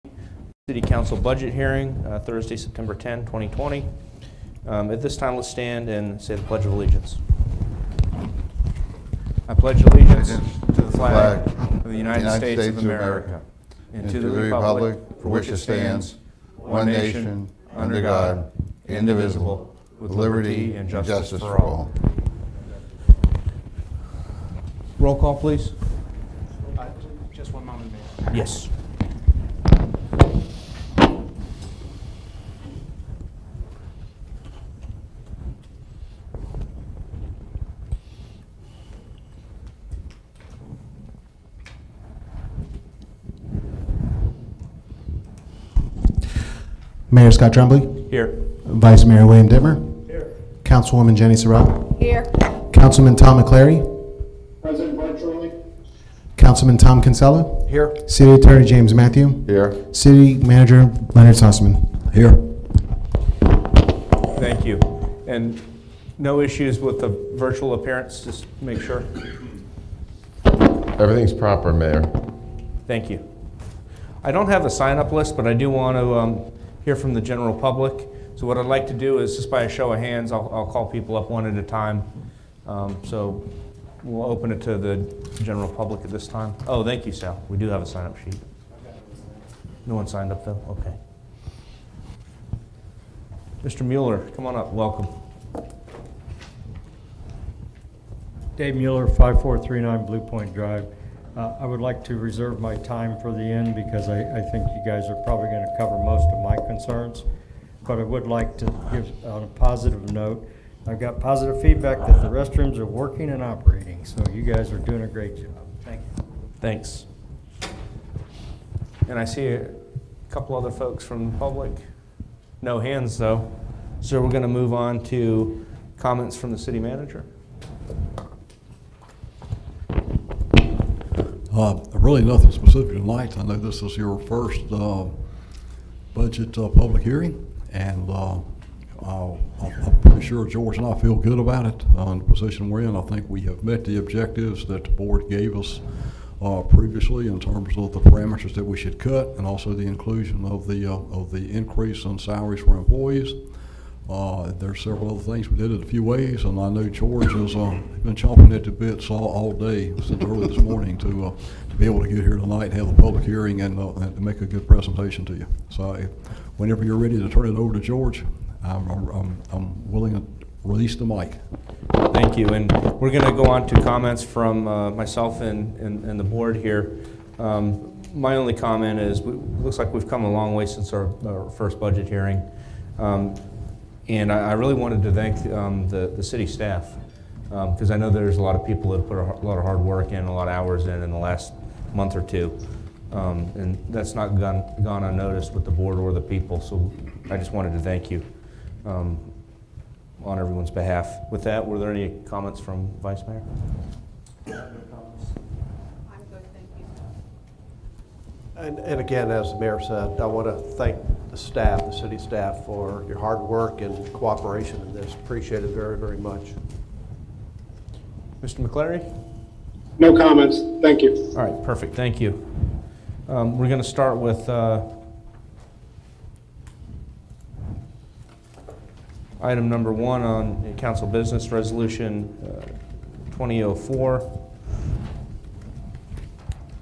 City Council budget hearing, Thursday, September 10, 2020. At this time, let's stand and say the Pledge of Allegiance. I pledge allegiance to the flag of the United States of America and to the republic for which it stands, one nation, under God, indivisible, with liberty and justice for all. Roll call, please. Just one moment, Mayor. Yes. Mayor Scott Tremblay, Here. Vice Mayor William Dittmer, Here. Councilwoman Jenny Sorrell, Here. Councilman Tom McClary, President virtually. Councilman Tom Kinsella, Here. City Attorney James Matthew, Here. City Manager Leonard Sussman. Here. Thank you. And no issues with the virtual appearance, just make sure. Everything's proper, Mayor. Thank you. I don't have a sign-up list, but I do want to hear from the general public. So what I'd like to do is, just by a show of hands, I'll call people up one at a time. So we'll open it to the general public at this time. Oh, thank you, Sal. We do have a sign-up sheet. No one signed up, though? Okay. Mr. Mueller, come on up. Welcome. Dave Mueller, 5439 Blue Point Drive. I would like to reserve my time for the end because I think you guys are probably going to cover most of my concerns. But I would like to give, on a positive note, I've got positive feedback that the restrooms are working and operating. So you guys are doing a great job. Thank you. Thanks. And I see a couple other folks from the public. No hands, though. So we're going to move on to comments from the city manager. Really nothing specific tonight. I know this is your first budget public hearing, and I'm pretty sure George and I feel good about it in the position we're in. I think we have met the objectives that the board gave us previously in terms of the parameters that we should cut, and also the inclusion of the increase in salaries for employees. There's several other things we did it a few ways, and I know George has been chomping at the bits all day since early this morning to be able to get here tonight, have the public hearing, and to make a good presentation to you. So whenever you're ready to turn it over to George, I'm willing to release the mic. Thank you. And we're going to go on to comments from myself and the board here. My only comment is, it looks like we've come a long way since our first budget hearing. And I really wanted to thank the city staff, because I know there's a lot of people that put a lot of hard work in, a lot of hours in the last month or two. And that's not gone unnoticed with the board or the people. So I just wanted to thank you on everyone's behalf. With that, were there any comments from Vice Mayor? I'm good, thank you. And again, as the mayor said, I want to thank the staff, the city staff, for your hard work and cooperation in this. Appreciate it very, very much. Mr. McClary? No comments. Thank you. All right, perfect. Thank you. We're going to start with item number 1 on council business, resolution 2004.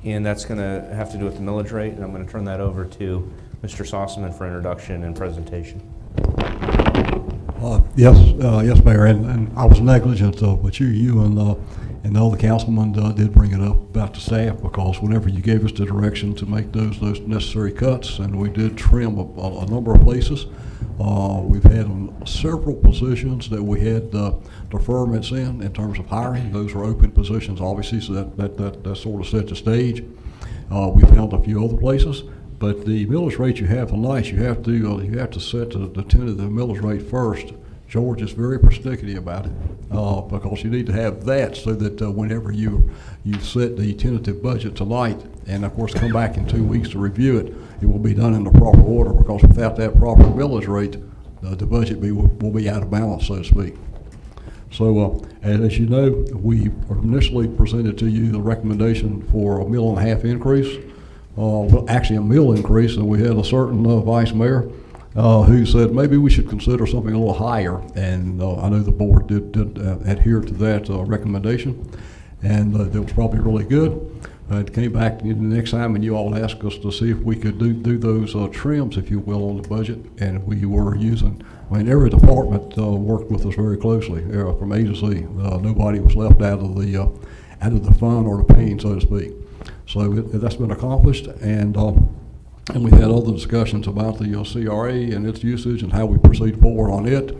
And that's going to have to do with the millage rate, and I'm going to turn that over to Mr. Sossaman for introduction and presentation. Yes, Mayor, and I was negligent, but you and the other councilman did bring it up about the staff, because whenever you gave us the direction to make those necessary cuts, and we did trim a number of places. We've had several positions that we had deferments in terms of hiring. Those are open positions, obviously, so that sort of set the stage. We found a few other places. But the millage rate you have tonight, you have to set the tentative millage rate first. George is very persnickety about it because you need to have that so that whenever you set the tentative budget tonight, and of course come back in 2 weeks to review it, it will be done in the proper order, because without that proper millage rate, the budget will be out of balance, so to speak. So as you know, we initially presented to you the recommendation for a 1.5 mil increase. well, actually a mill increase, and we had a certain vice mayor who said maybe we should consider something a little higher. And I know the board did adhere to that recommendation, and that was probably really good. It came back the next time, and you all asked us to see if we could do those trims, if you will, on the budget, and we were using. I mean, every department worked with us very closely, from A to Z. Nobody was left out of the fun or the pain, so to speak. So that's been accomplished, and we had other discussions about the CRA and its usage and how we proceed forward on it.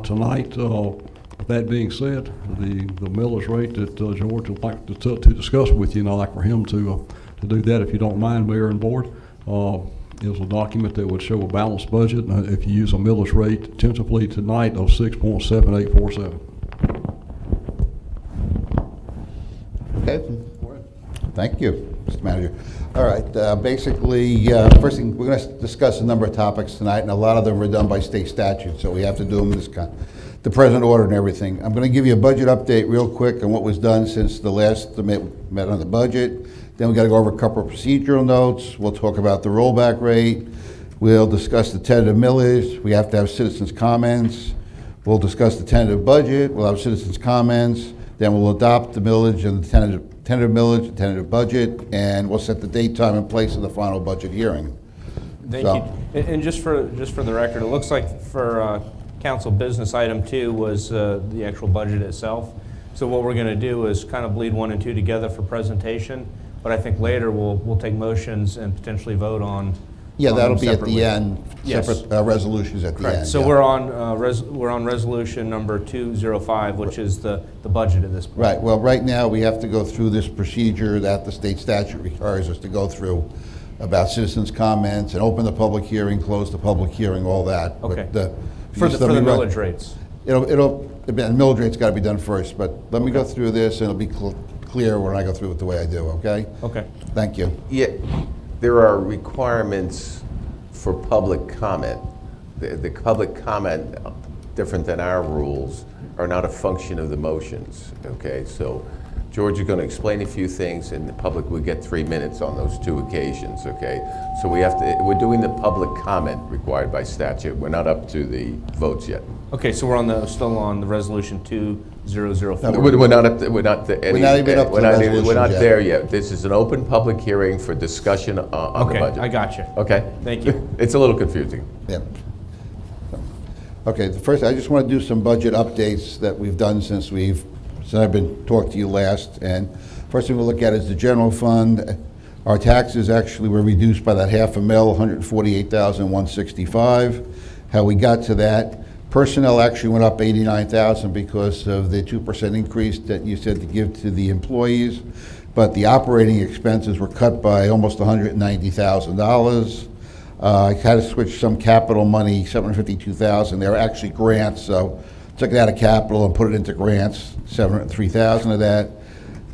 Tonight, with that being said, the millage rate that George would like to discuss with you, and I'd like for him to do that, if you don't mind, Mayor and Board. Is a document that would show a balanced budget if you use a millage rate tentatively tonight of 6.7847. Okay. Thank you, Mr. Manager. All right, basically, first thing, we're going to discuss a number of topics tonight, and a lot of them are done by state statute, so we have to do them in the present order and everything. I'm going to give you a budget update real quick on what was done since the last met on the budget. Then we got to go over a couple of procedural notes. We'll talk about the rollback rate. We'll discuss the tentative millage. We have to have citizens' comments. We'll discuss the tentative budget. We'll have citizens' comments. Then we'll adopt the millage and the tentative millage, the tentative budget, and we'll set the date, time, and place of the final budget hearing. Thank you. And just for the record, it looks like for council business item 2 was the actual budget itself. So what we're going to do is kind of bleed 1 and 2 together for presentation. But I think later we'll take motions and potentially vote on. Yeah, on that'll them be at separately. the end. Yes. Separate resolutions at the Correct. end. So yeah. we're on resolution number 205, which is the budget at this point. Right, well, right now, we have to go through this procedure that the state statute requires us to go through about citizens' comments and open the public hearing, close the public hearing, all that. Okay. But, For the millage rates. the millage rate's gotta be done first, but let me go through this, and it'll be clear when I go through it the way I do, okay? Okay. Thank you. Yeah, there are requirements for public comment. The public comment, different than our rules, are not a function of the motions, okay? So George is going to explain a few things, and the public will get 3 minutes on those 2 occasions, okay? So we're doing the public comment required by statute. We're not up to the votes yet. Okay, so we're still on the resolution 2004. We're not up to, We're not even up to the resolutions We're not yet. there yet. This is an open public hearing for discussion on the Okay, budget. I got you. Okay? Thank you. It's a little confusing. Yeah. Okay, first, I just want to do some budget updates that we've done since I've been talking to you last. And first thing we'll look at is the general fund. Our taxes actually were reduced by that $500,000, $148,165. How we got to that. Personnel actually went up $89,000 because of the 2% increase that you said to give to the employees. But the operating expenses were cut by almost $190,000. I had to switch some capital money, $752,000. They were actually grants, so took it out of capital and put it into grants, $703,000 of that.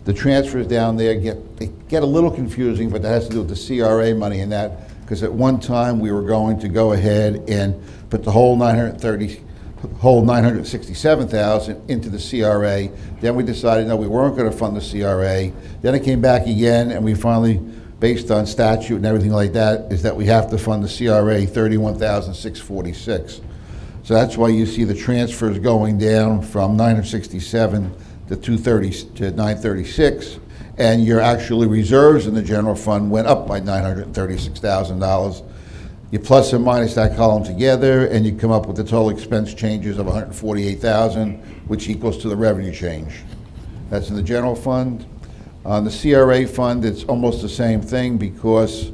The transfers down there get a little confusing, but that has to do with the CRA money and that, because at one time we were going to go ahead and put the whole $967,000 into the CRA. Then we decided, no, we weren't going to fund the CRA. Then it came back again, and we finally, based on statute and everything like that, is that we have to fund the CRA $31,646. So that's why you see the transfers going down from 967 to 230 to 936, and your actually reserves in the general fund went up by $936,000. You plus and minus that column together, and you come up with the total expense changes of $148,000, which equals to the revenue change. That's in the general fund. On the CRA fund, it's almost the same thing, because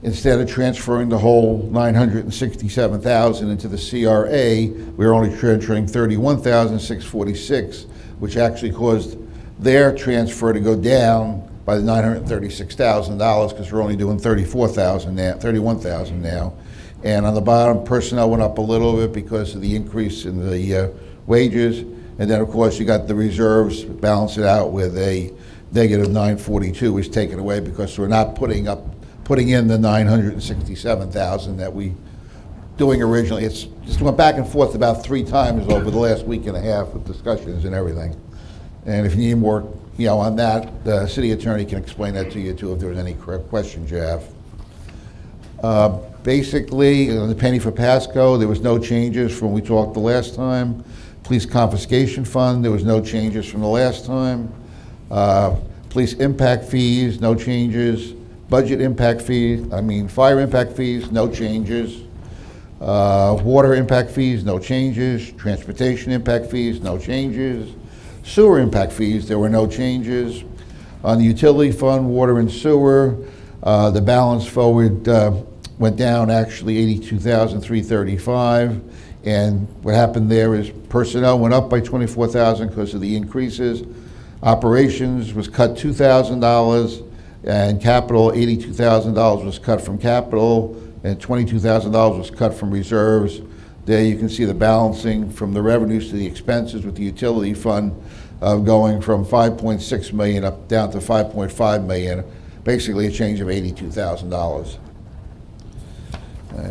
instead of transferring the whole $967,000 into the CRA, we're only transferring $31,646, which actually caused their transfer to go down by the $936,000, because we're only doing $31,000 now. And on the bottom, personnel went up a little bit because of the increase in the wages. And then, of course, you got the reserves, balance it out with a negative 942, which is taken away because we're not putting in the 967,000 that we doing originally. It's just went back and forth about 3 times over the last week and a half with discussions and everything. And if you need more on that, the city attorney can explain that to you too if there's any questions you have. Basically, on the penny for Pasco, there was no changes from when we talked the last time. Police confiscation fund, there was no changes from the last time. Police impact fees, no changes. Budget impact fees, fire impact fees, no changes. Water impact fees, no changes. Transportation impact fees, no changes. Sewer impact fees, there were no changes. On the utility fund, water and sewer, the balance forward went down actually $82,335. And what happened there is personnel went up by $24,000 because of the increases. Operations was cut $2,000, and capital, $82,000 was cut from capital, and $22,000 was cut from reserves. There you can see the balancing from the revenues to the expenses with the utility fund going from 5.6 million up down to 5.5 million, basically a change of $82,000.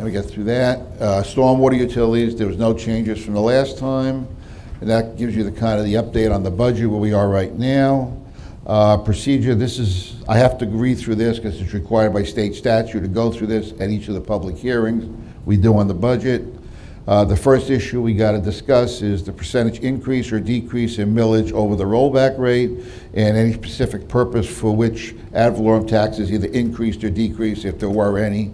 We get through that. Stormwater utilities, there was no changes from the last time. And that gives you the kind of the update on the budget where we are right now. Procedure, I have to read through this because it's required by state statute to go through this at each of the public hearings we do on the budget. The first issue we got to discuss is the percentage increase or decrease in millage over the rollback rate and any specific purpose for which ad valorem taxes either increased or decreased if there were any.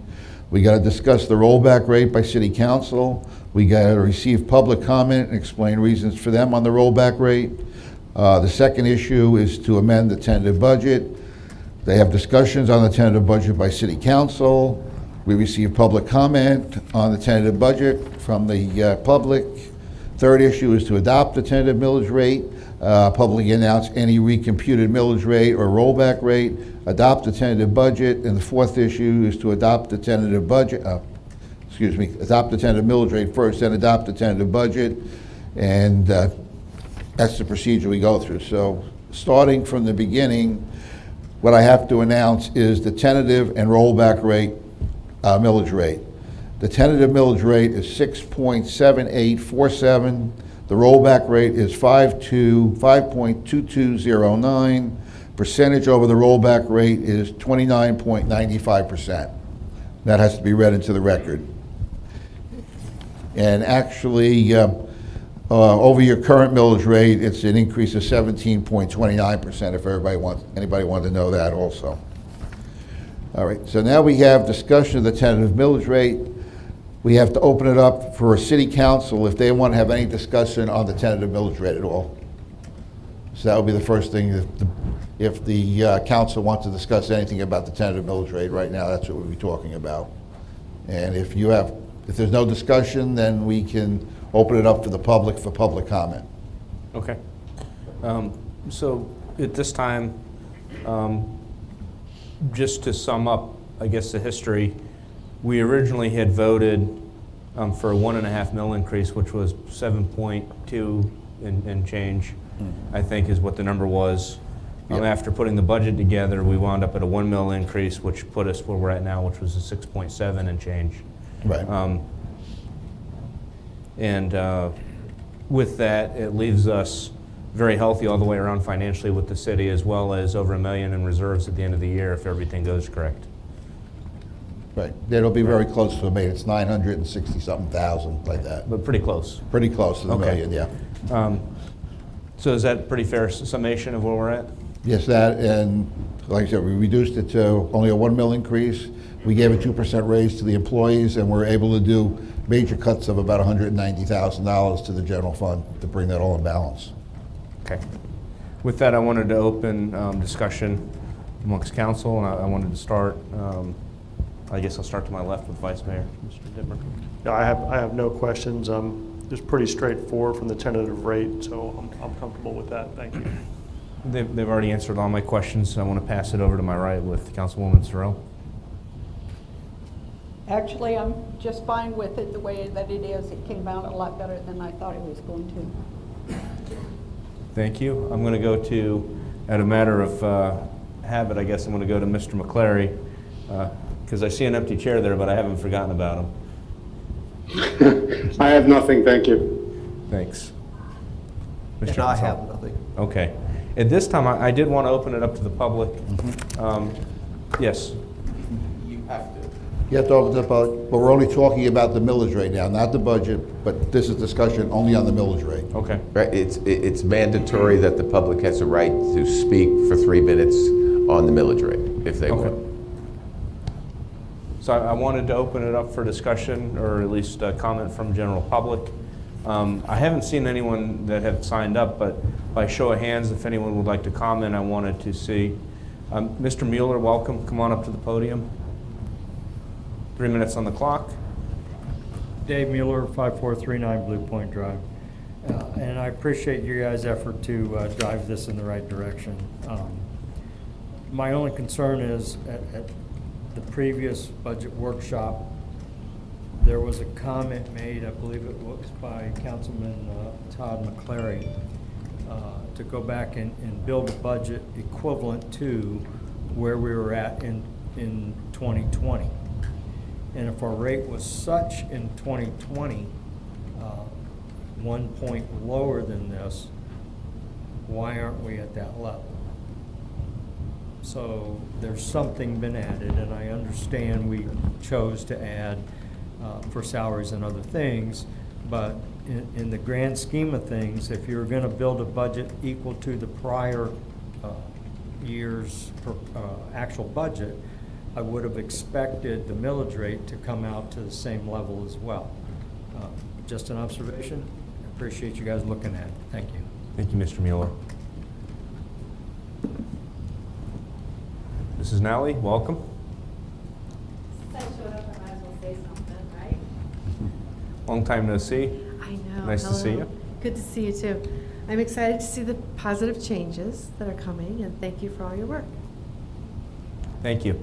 We got to discuss the rollback rate by City Council. We got to receive public comment and explain reasons for them on the rollback rate. The second issue is to amend the tentative budget. They have discussions on the tentative budget by City Council. We receive public comment on the tentative budget from the public. Third issue is to adopt the tentative millage rate, publicly announce any recomputed millage rate or rollback rate, adopt the tentative budget, and the fourth issue is to adopt the tentative budget, adopt the tentative millage rate first, then adopt the tentative budget, and that's the procedure we go through. So starting from the beginning, what I have to announce is the tentative and rollback rate, millage rate. The tentative millage rate is 6.7847. The rollback rate is 5.2209. Percentage over the rollback rate is 29.95%. That has to be read into the record. And actually, over your current millage rate, it's an increase of 17.29% if anybody wanted to know that also. All right, so now we have discussion of the tentative millage rate. We have to open it up for a city council if they want to have any discussion on the tentative millage rate at all. So that would be the first thing. If the council wants to discuss anything about the tentative millage rate right now, that's what we'll be talking about. And if there's no discussion, then we can open it up to the public for public comment. Okay. So at this time, just to sum up, I guess, the history, we originally had voted for a 1.5 mil increase, which was 7.2 and change, I think is what the number was. Yep. After putting the budget together, we wound up at a 1 mil increase, which put us where we're at now, which was a 6.7 and change. Right. With that, it leaves us very healthy all the way around financially with the city, as well as over $1 million in reserves at the end of the year if everything goes correct. Right. It'll be very close to a million. It's 960-something thousand, like that. But pretty close. Pretty close to the Okay. million, yeah. So is that a pretty fair summation of where we're at? Yes, that, and like I said, we reduced it to only a 1 mil increase. We gave a 2% raise to the employees, and we're able to do major cuts of about $190,000 to the general fund to bring that all in balance. Okay. With that, I wanted to open discussion amongst council, and I wanted to start, I guess I'll start to my left with Vice Mayor, Mr. Dittmer. No, I have no questions. It's pretty straightforward from the tentative rate, so I'm comfortable with that. Thank you. They've already answered all my questions, so I want to pass it over to my right with Councilwoman Sorrell. Actually, I'm just fine with it the way that it is. It came out a lot better than I thought it was going to. Thank you. I'm going to go to, out of matter of habit, I guess I'm going to go to Mr. McClary, because I see an empty chair there, but I haven't forgotten about him. I have nothing, thank you. Thanks. And I have nothing. Okay. At this time, I did want to open it up to the public. Yes. You have to. You have to open it up, but we're only talking about the millage rate now, not the budget, but this is discussion only on the millage rate. Okay. Right, it's mandatory that the public has a right to speak for 3 minutes on the millage rate, if they Okay. want. So I wanted to open it up for discussion, or at least a comment from general public. I haven't seen anyone that have signed up, but by show of hands, if anyone would like to comment, I wanted to see. Mr. Mueller, welcome. Come on up to the podium. 3 minutes on the clock. Dave Mueller, 5439 Blue Point Drive. And I appreciate you guys' effort to drive this in the right direction. My only concern is at the previous budget workshop, there was a comment made, I believe it was by Councilman Todd McClary, to go back and build a budget equivalent to where we were at in 2020. And if our rate was such in 2020, 1 point lower than this, why aren't we at that level? So there's something been added, and I understand we chose to add for salaries and other things, but in the grand scheme of things, if you're going to build a budget equal to the prior year's actual budget, I would have expected the millage rate to come out to the same level as well. Just an observation. I appreciate you guys looking at it. Thank you. Thank you, Mr. Mueller. Mrs. Nally, welcome. Since I showed up, I might as well say something, right? Long time no see. I know. Nice to see Hello. you. Good to see you too. I'm excited to see the positive changes that are coming, and thank you for all your work. Thank you.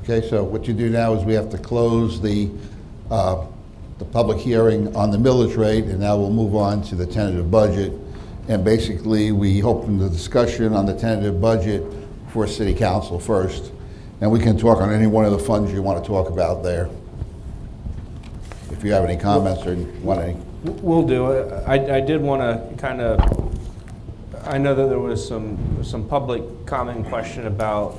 Okay, so what you do now is we have to close the public hearing on the millage rate, and now we'll move on to the tentative budget. And basically, we open the discussion on the tentative budget for city council first. And we can talk on any one of the funds you want to talk about there. If you have any comments or want any. We'll do it. I did want to kind of, I know that there was some public comment and question about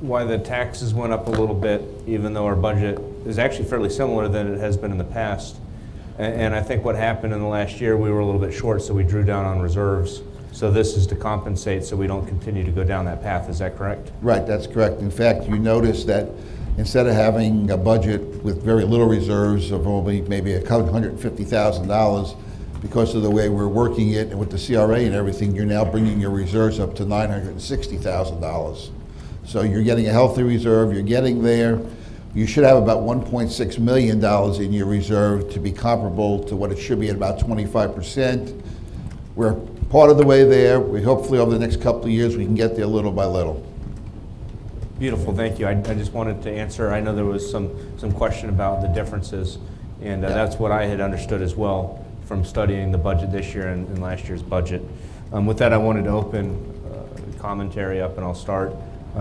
why the taxes went up a little bit, even though our budget is actually fairly similar than it has been in the past. And I think what happened in the last year, we were a little bit short, so we drew down on reserves. So this is to compensate so we don't continue to go down that path. Is that correct? Right, that's correct. In fact, you notice that instead of having a budget with very little reserves of only maybe $150,000, because of the way we're working it and with the CRA and everything, you're now bringing your reserves up to $960,000. So you're getting a healthy reserve, you're getting there. You should have about $1.6 million in your reserve to be comparable to what it should be at about 25%. We're part of the way there. We hopefully over the next couple of years we can get there little by little. Beautiful, thank you. I just wanted to answer, I know there was some question about the differences, and that's what I had understood as well from studying the budget this year and last year's budget. With that, I wanted to open commentary up, and I'll start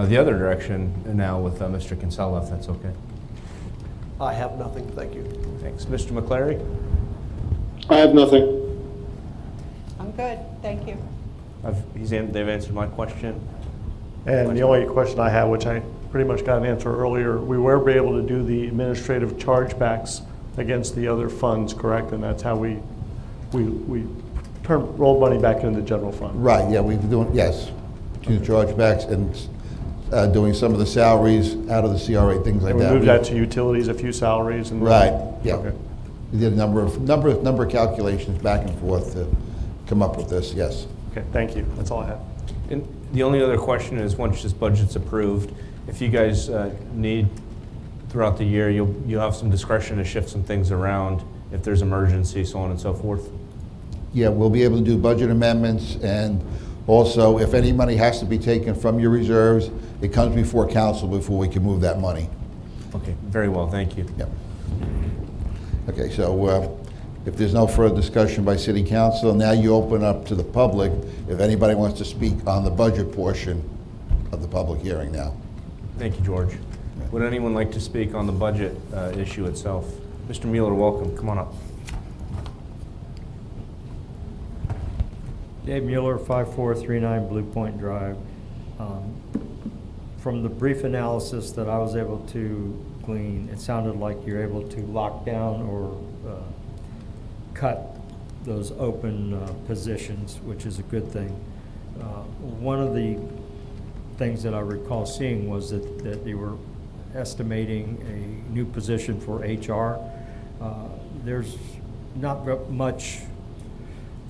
the other direction now with Mr. Kinsella, if that's okay. I have nothing, thank you. Thanks. Mr. McClary? I have nothing. I'm good, thank you. They've answered my question. And the only question I have, which I pretty much got an answer earlier, we were able to do the administrative chargebacks against the other funds, correct? And that's how we rolled money back into the general fund. Right, yeah, we've been doing, yes, between the chargebacks and doing some of the salaries out of the CRA, things like And we that. moved that to utilities, a few salaries, and Right, yeah. Okay. We did a number of calculations back and forth to come up with this, yes. Okay, thank you. That's all I have. And the only other question is, once this budget's approved, if you guys need throughout the year, you'll have some discretion to shift some things around if there's emergency, so on and so forth. Yeah, we'll be able to do budget amendments, and also, if any money has to be taken from your reserves, it comes before council before we can move that money. Okay, very well, thank you. Yep. Okay, so if there's no further discussion by city council, now you open up to the public if anybody wants to speak on the budget portion of the public hearing now. Thank you, George. Would anyone like to speak on the budget issue itself? Mr. Mueller, welcome. Come on up. Dave Mueller, 5439 Blue Point Drive. From the brief analysis that I was able to glean, it sounded like you're able to lock down or cut those open positions, which is a good thing. One of the things that I recall seeing was that you were estimating a new position for HR. There's not much.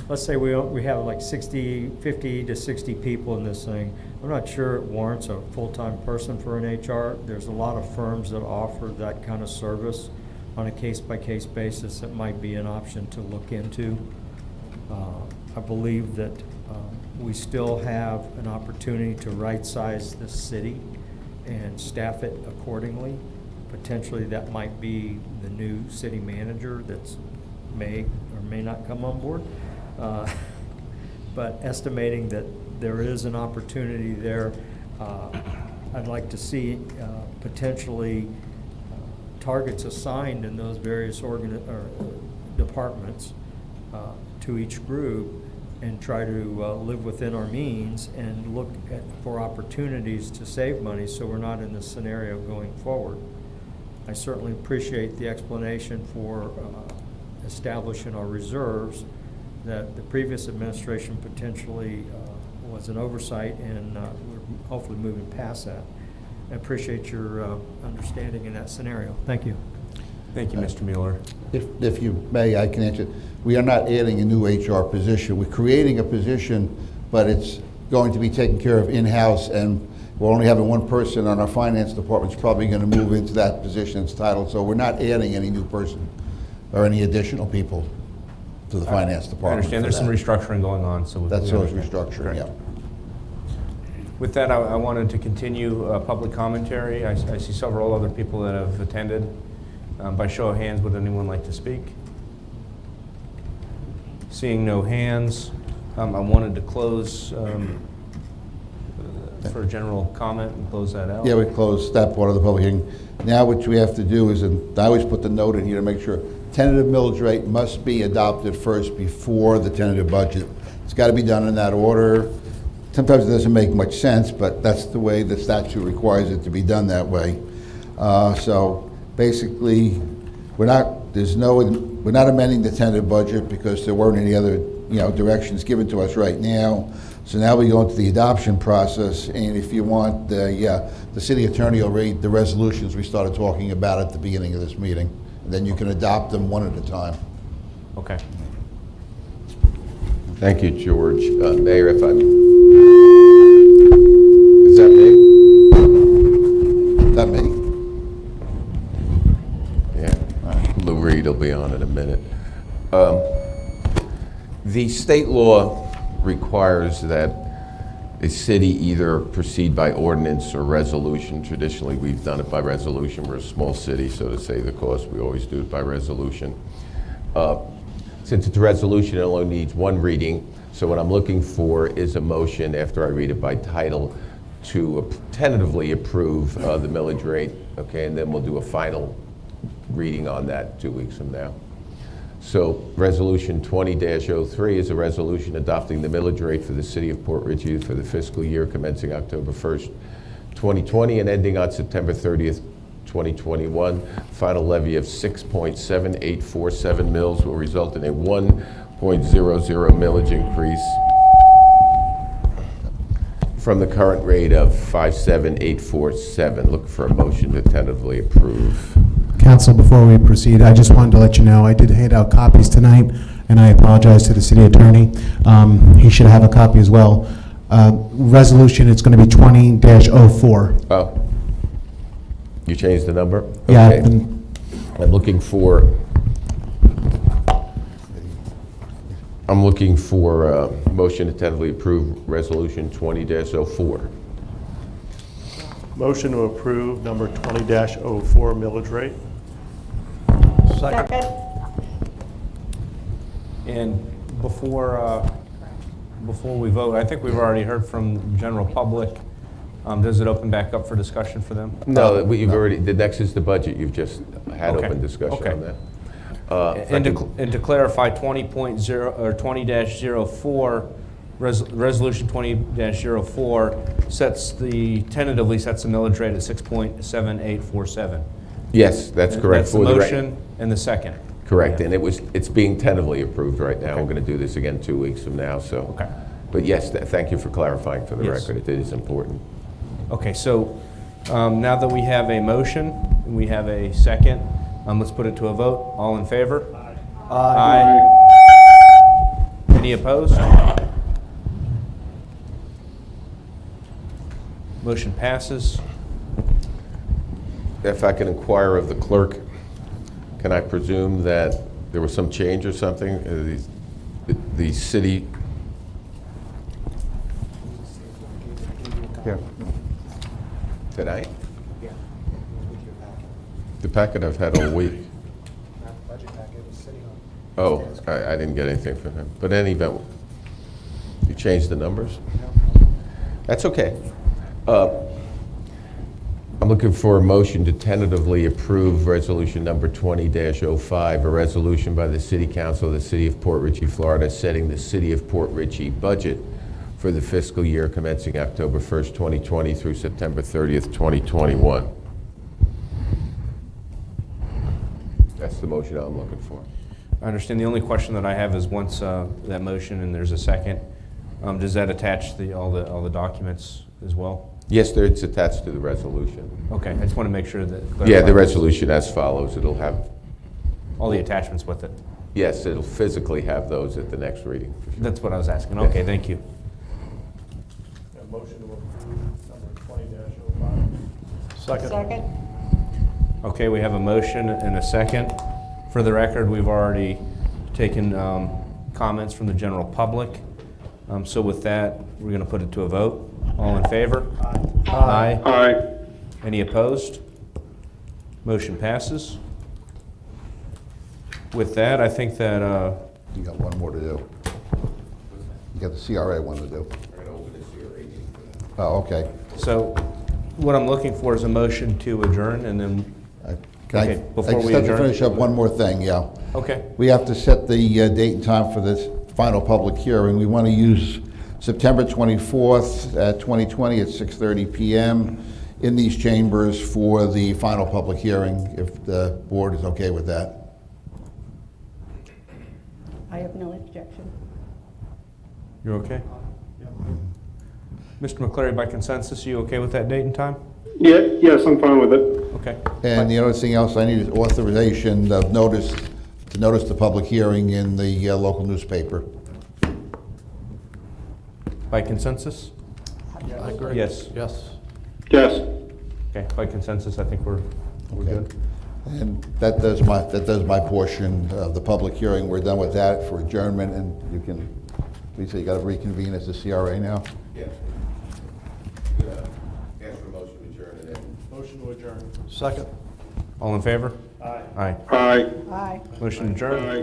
Let's say we have like 50 to 60 people in this thing. I'm not sure it warrants a full-time person for an HR. There's a lot of firms that offer that kind of service on a case-by-case basis. That might be an option to look into. I believe that we still have an opportunity to right-size the city and staff it accordingly. Potentially that might be the new city manager that's may or may not come on board. But estimating that there is an opportunity there, I'd like to see potentially targets assigned in those various departments to each group and try to live within our means and look for opportunities to save money so we're not in this scenario going forward. I certainly appreciate the explanation for establishing our reserves that the previous administration potentially was an oversight, and we're hopefully moving past that. I appreciate your understanding in that scenario. Thank you. Thank you, Mr. Mueller. If you may, I can answer. We are not adding a new HR position. We're creating a position, but it's going to be taken care of in-house, and we're only having one person on our finance department. It's probably going to move into that position it's titled. So we're not adding any new person or any additional people to the finance I department. understand there's some restructuring going on, so That's we always understand. restructuring, Correct. yeah. With that, I wanted to continue public commentary. I see several other people that have attended. By show of hands, would anyone like to speak? Seeing no hands, I wanted to close for general comment and close that out. Yeah, we closed that part of the public hearing. Now what we have to do is, and I always put the note in here to make sure, tentative millage rate must be adopted first before the tentative budget. It's got to be done in that order. Sometimes it doesn't make much sense, but that's the way the statute requires it to be done that way. So basically, we're not amending the tentative budget because there weren't any other directions given to us right now. So now we go into the adoption process, and if you want, the city attorney will read the resolutions we started talking about at the beginning of this meeting. And then you can adopt them one at a time. Okay. Thank you, George. Mayor, if I'm... Is that me? Is that me? Yeah. Lou Reed will be on in a minute. The state law requires that a city either proceed by ordinance or resolution. Traditionally, we've done it by resolution. We're a small city, so to save the cost, we always do it by resolution. Since it's a resolution, it only needs one reading. So what I'm looking for is a motion after I read it by title to tentatively approve the millage rate, okay, and then we'll do a final reading on that 2 weeks from now. So Resolution 20-03 is a resolution adopting the millage rate for the city of Port Richey for the fiscal year commencing October 1st, 2020 and ending on September 30th, 2021. Final levy of 6.7847 mils will result in a 1.00 millage increase from the current rate of 5.7847. Look for a motion to tentatively approve. Council, before we proceed, I just wanted to let you know, I did hand out copies tonight, and I apologize to the city attorney. He should have a copy as well. Resolution, it's going to be 20-04. Oh, you changed the number? Yeah, Okay. I'm looking for a motion to tentatively approve Resolution 20-04. Motion to approve number 20-04 millage rate. Second. And before we vote, I think we've already heard from the general public. Does it open back up for discussion for them? No, you've already, the next is the budget. You've just had Okay. open discussion Okay. on that. And to clarify, 20.0, or 20-04, Resolution 20-04 tentatively sets the millage rate at 6.7847. Yes, that's correct. That's the For the motion and the second. Correct, Yeah. and it's being tentatively approved right now. Okay. We're going to do this again 2 weeks from now, so. Okay. But yes, thank you for clarifying for the Yes. record. It is important. Okay, so now that we have a motion, and we have a second, let's put it to a vote. All in favor? Aye. Any opposed? Motion passes. If I can inquire of the clerk, can I presume that there was some change or something? The city... Here. Tonight? The packet I've had all week. Oh, I didn't get anything from him. But in any event, you changed the numbers? That's okay. I'm looking for a motion to tentatively approve resolution number 20-05, a resolution by the City Council of the City of Port Richey, Florida, setting the City of Port Richey budget for the fiscal year commencing October 1st, 2020 through September 30th, 2021. That's the motion I'm looking for. I understand. The only question that I have is once that motion and there's a second, does that attach all the documents as well? Yes, it's attached to the resolution. Okay, I just want to make sure that. Yeah, the resolution as follows. It'll have, All the attachments with it. yes, it'll physically have those at the next reading. That's what I was asking. Okay, thank you. Motion to approve number 20-05. Second. Second? Okay, we have a motion and a second. For the record, we've already taken comments from the general public. So with that, we're going to put it to a vote. All in favor? Aye. Aye. Any opposed? Motion passes. With that, I think that, You got one more to do. You got the CRA one to do. Oh, okay. so what I'm looking for is a motion to adjourn and then, Can Okay, I before just we have to adjourn? finish up one more thing, yeah. okay. We have to set the date and time for this final public hearing. We want to use September 24th, 2020 at 6:30 PM in these chambers for the final public hearing, if the board is okay with that. I have no objection. You're okay? Mr. McCleary, by consensus, you okay with that date and time? Yes, I'm fine with it. Okay. And the other thing else I need is authorization of notice, to notice the public hearing in the local newspaper. By consensus? I agree. Yes. Yes. Yes. Okay, by consensus, I think we're Okay. good. And that does my portion of the public hearing. We're done with that for adjournment, and you can, Lisa, you got to reconvene as the CRA now? Yes. Ask for a motion to adjourn and then... Motion to adjourn. Second. All in favor? Aye. Aye. Aye. Aye. Motion adjourned. Aye.